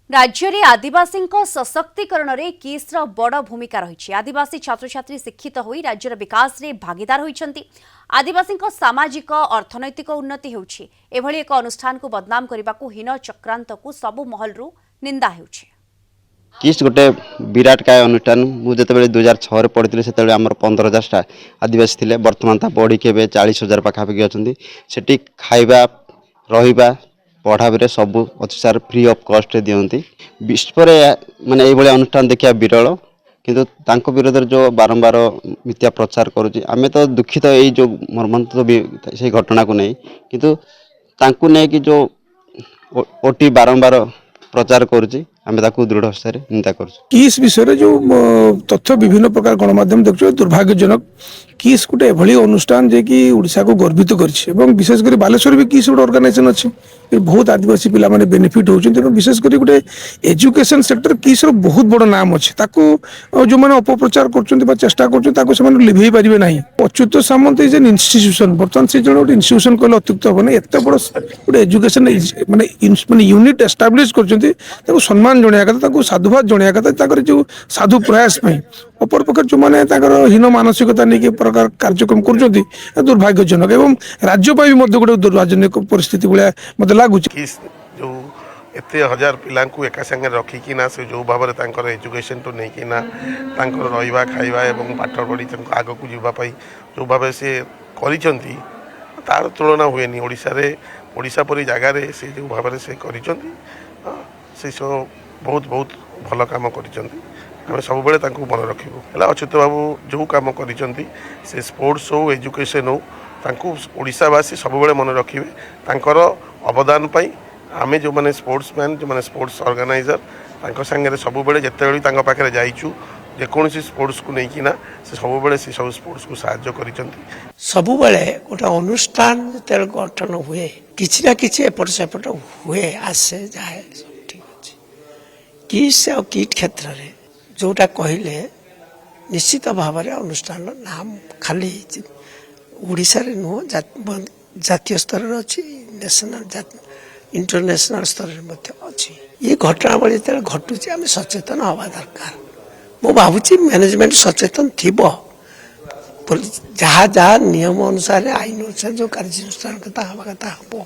राज्य में आदिवासी सशक्तिकरण में किस्र बड़ भूमिका रही। आदिवासी छात्र छात्री शिक्षित होई राज्यर विकास में भागीदार होती। आदिवासी सामाजिक अर्थनैतिक उन्नति होउछि। एभली एक अनुष्ठान को बदनाम करने को हीन चक्रांत को सबु महलरू निंदा होउछि। किस गोटे विराट काय अनुष्ठान मुझे 2006 पढ़ी से 15,000 आदिवासी थे। बर्तमान बढ़ी के 40,000 पाखापाखि अच्छा से खाइबा रहिबा पढ़ा सबू अच्छी सार फ्री ऑफ कॉस्ट दिखती। विश्व माने ये अनुष्ठान देखा विरल किंतु विरोध जो बारंबार मिथ्या प्रचार करुच्ची आम तो दुखित यही जो मर्मांत से घटना को नहीं किंतु तांकु नहीं कि जो ओटी बारंबार प्रचार करुच्ची आम दृढ़ हस्तार निंदा कर। किस विषय जो तथ्य विभिन्न प्रकार गणमाध्यम देखु दुर्भाग्यजनक किस गोटे एभली अनुष्ठान जे कि ओडिशा को गर्वित कर विशेषकर बालेश्वर भी किस गोटे ऑर्गेनाइजेशन अच्छी बहुत आदिवासी पिला माने बेनिफिट होती विशेषकर गोटे एजुकेशन सेक्टर किस बहुत बड़ नाम अच्छे जो मैंने अपप्रचार कर चेष्टा कर लिभे पारे ना। अच्युत सामंत इज एन इन्स्टिट्यूशन बर्तमान से जो गोटे इन्स्टिट्यूशन कहले अत्युक्त हम एत बड़ गोटे एजुकेशन माने यूनिट एस्टाब्लीश कर सम्मान जनाया कथा साधुवाद जनाया कथा जो साधु प्रयास अपर पक्ष जो मैंने हीन मानसिकता नहीं प्रकार कार्यक्रम कर दुर्भाग्यजनक एवं राज्य गोटे दुर्भाग्यजनक परिस्थिति भाया मत लगुच। जो एत हजार पिला एका संगे रखिकिना से जो भाव में एजुकेशन टू नहीं किना रहा खाइबा एवं पाठ पढ़ी आग को जावाई जो भाव से करिसेंती तार तुलना हुए ओडिशा परी जगार से जो भाव से करिसेंती से सब बहुत बहुत भल काम करिसेंती। आम सब मन रखू अच्युत बाबू जो कम कर स्पोर्ट्स हो एजुकेशन हो ओडिशावासी सब मन रखिए अवदान पाई आम जो मैंने स्पोर्ट्स मैन जो मैंने स्पोर्ट्स ऑर्गेनाइजर सांगे सब जिते पाखे जाइचु जेकोसी स्पोर्ट्स को लेकिन से सब से सब स्पोर्ट्स को साहाय्य कर सब गोटे अनुष्ठान जो गठन हुए किसी ना कि एपट सेपट हुए आसे जाए सब ठीक अच्छे किस और किट क्षेत्र में जोटा कहले निश्चित भाव में अनुष्ठान नाम खाली ओडिशा रे नुह जातीय स्तर अच्छी नेशनल इंटरनेशनल स्तर अच्छी ये घटनावली जो घटुचे आम सचेतन हवा दरकार। मु भावुची मैनेजमेंट सचेतन थी जहाँ जहाँ नियम अनुसार आईन अनुसार जो कार्यानुष्ठान कथा हवा कथा हम